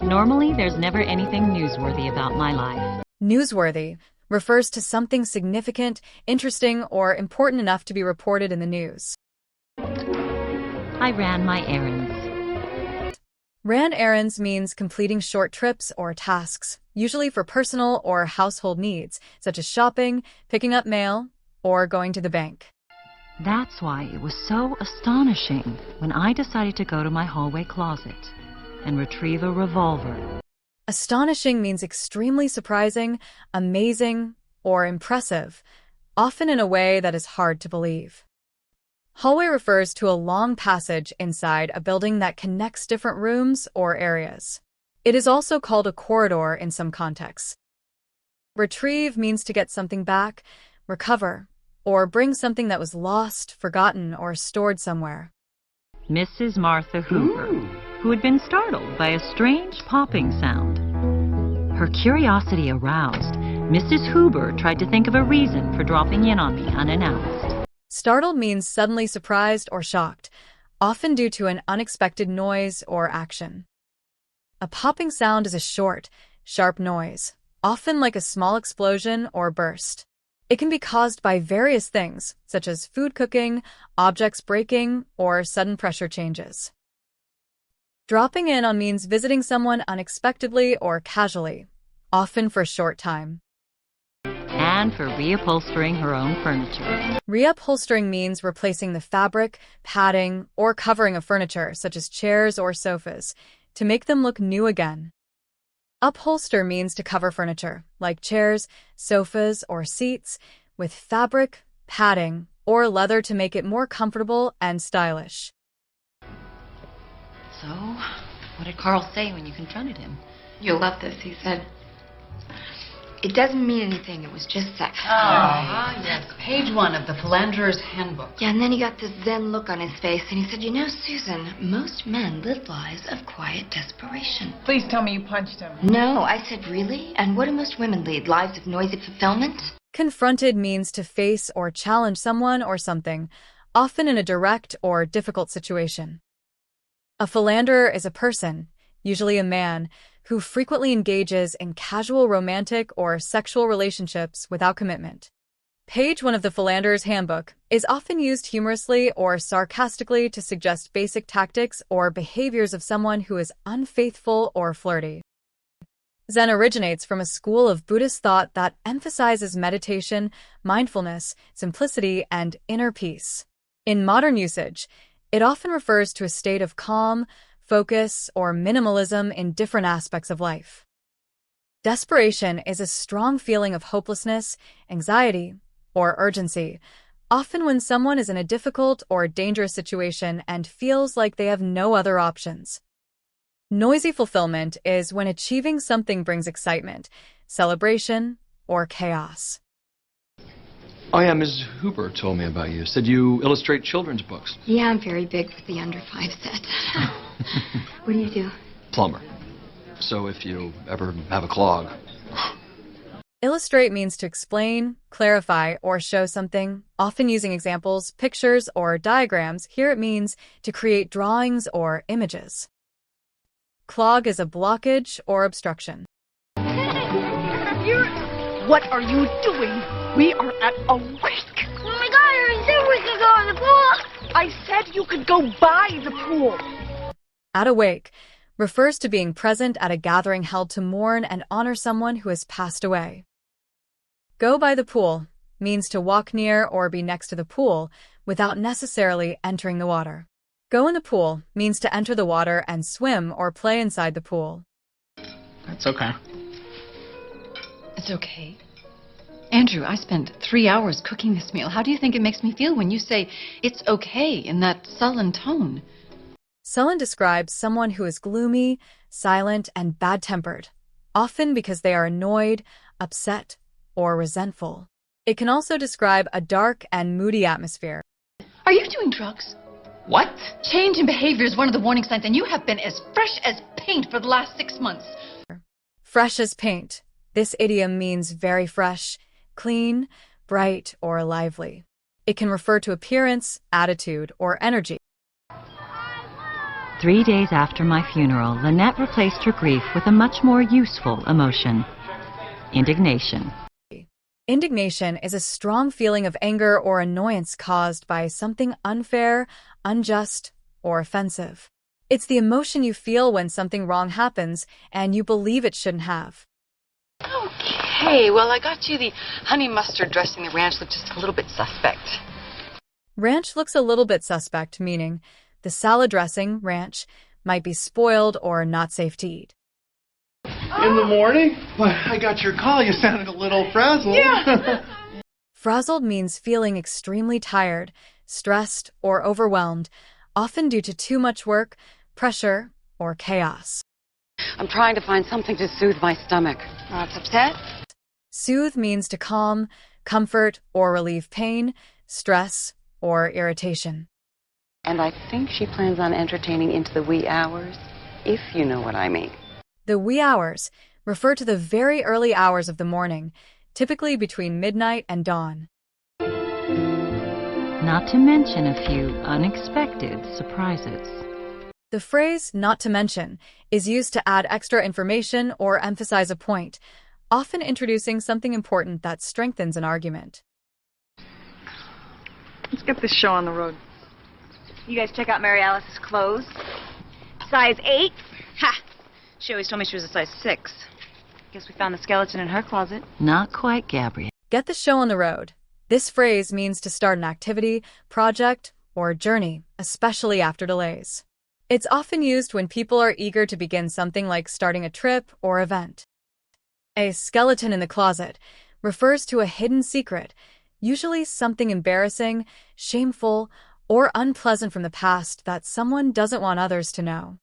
Normally, there's never anything newsworthy about my life. Newsworthy refers to something significant, interesting, or important enough to be reported in the news. I ran my errands. Ran errands means completing short trips or tasks, usually for personal or household needs, such as shopping, picking up mail, or going to the bank. That's why it was so astonishing when I decided to go to my hallway closet and retrieve a revolver. Astonishing means extremely surprising, amazing, or impressive, often in a way that is hard to believe. Hallway refers to a long passage inside a building that connects different rooms or areas. It is also called a corridor in some contexts. Retrieve means to get something back, recover, or bring something that was lost, forgotten, or stored somewhere. Mrs. Martha Hoover, who had been startled by a strange popping sound. Her curiosity aroused, Mrs. Hoover tried to think of a reason for dropping in on me unannounced. Startled means suddenly surprised or shocked, often due to an unexpected noise or action. A popping sound is a short, sharp noise, often like a small explosion or burst. It can be caused by various things, such as food cooking, objects breaking, or sudden pressure changes. Dropping in on means visiting someone unexpectedly or casually, often for a short time. And for reupholstering her own furniture. Reupholstering means replacing the fabric, padding, or covering of furniture, such as chairs or sofas, to make them look new again. Upholster means to cover furniture, like chairs, sofas, or seats, with fabric, padding, or leather to make it more comfortable and stylish. So, what did Carl say when you confronted him? You'll love this, he said. It doesn't mean anything, it was just sex. Yes. Page 1 of the Philanderer's Handbook. Yeah, and then he got this zen look on his face, and he said, you know, Susan, most men live lives of quiet desperation. Please tell me you punched him. No, I said, really? And what do most women lead? Lives of noisy fulfillment? Confronted means to face or challenge someone or something, often in a direct or difficult situation. A philanderer is a person, usually a man, who frequently engages in casual romantic or sexual relationships without commitment. Page 1 of the Philanderer's Handbook is often used humorously or sarcastically to suggest basic tactics or behaviors of someone who is unfaithful or flirty. Zen originates from a school of Buddhist thought that emphasizes meditation, mindfulness, simplicity, and inner peace. In modern usage, it often refers to a state of calm, focus, or minimalism in different aspects of life. Desperation is a strong feeling of hopelessness, anxiety, or urgency, often when someone is in a difficult or dangerous situation and feels like they have no other options. Noisy fulfillment is when achieving something brings excitement, celebration, or chaos. Oh yeah, Ms. Hooper told me about you. Said you illustrate children's books. Yeah, I'm very big with the under 5 set. What do you do? Plumber. So if you ever have a clog. Illustrate means to explain, clarify, or show something, often using examples, pictures, or diagrams. Here it means to create drawings or images. Clog is a blockage or obstruction. What are you doing? We are at a lake. Oh my god, I said we could go in the pool. I said you could go by the pool. At a wake refers to being present at a gathering held to mourn and honor someone who has passed away. Go by the pool means to walk near or be next to the pool without necessarily entering the water. Go in the pool means to enter the water and swim or play inside the pool. That's okay. It's okay. Andrew, I spent 3 hours cooking this meal. How do you think it makes me feel when you say it's okay in that sullen tone? Sullen describes someone who is gloomy, silent, and bad-tempered, often because they are annoyed, upset, or resentful. It can also describe a dark and moody atmosphere. Are you doing drugs? What? Change in behavior is one of the warning signs, and you have been as fresh as paint for the last 6 months. Fresh as paint. This idiom means very fresh, clean, bright, or lively. It can refer to appearance, attitude, or energy. 3 days after my funeral, Lynette replaced her grief with a much more useful emotion: indignation. Indignation is a strong feeling of anger or annoyance caused by something unfair, unjust, or offensive. It's the emotion you feel when something wrong happens and you believe it shouldn't have. Okay, well, I got you the honey mustard dressing. The ranch looked just a little bit suspect. Ranch looks a little bit suspect, meaning the salad dressing, ranch, might be spoiled or not safe to eat. In the morning? Why, I got your call. You sounded a little frazzled. Yeah. Frazzled means feeling extremely tired, stressed, or overwhelmed, often due to too much work, pressure, or chaos. I'm trying to find something to soothe my stomach. It's upset? Soothe means to calm, comfort, or relieve pain, stress, or irritation. And I think she plans on entertaining into the wee hours, if you know what I mean. The wee hours refer to the very early hours of the morning, typically between midnight and dawn. Not to mention a few unexpected surprises. The phrase "not to mention" is used to add extra information or emphasize a point, often introducing something important that strengthens an argument. Let's get this show on the road. You guys check out Mary Alice's clothes. Size 8? Ha! She always told me she was a size 6. Guess we found the skeleton in her closet. Not quite, Gabrielle. Get the show on the road. This phrase means to start an activity, project, or journey, especially after delays. It's often used when people are eager to begin something like starting a trip or event. A skeleton in the closet refers to a hidden secret, usually something embarrassing, shameful, or unpleasant from the past that someone doesn't want others to know.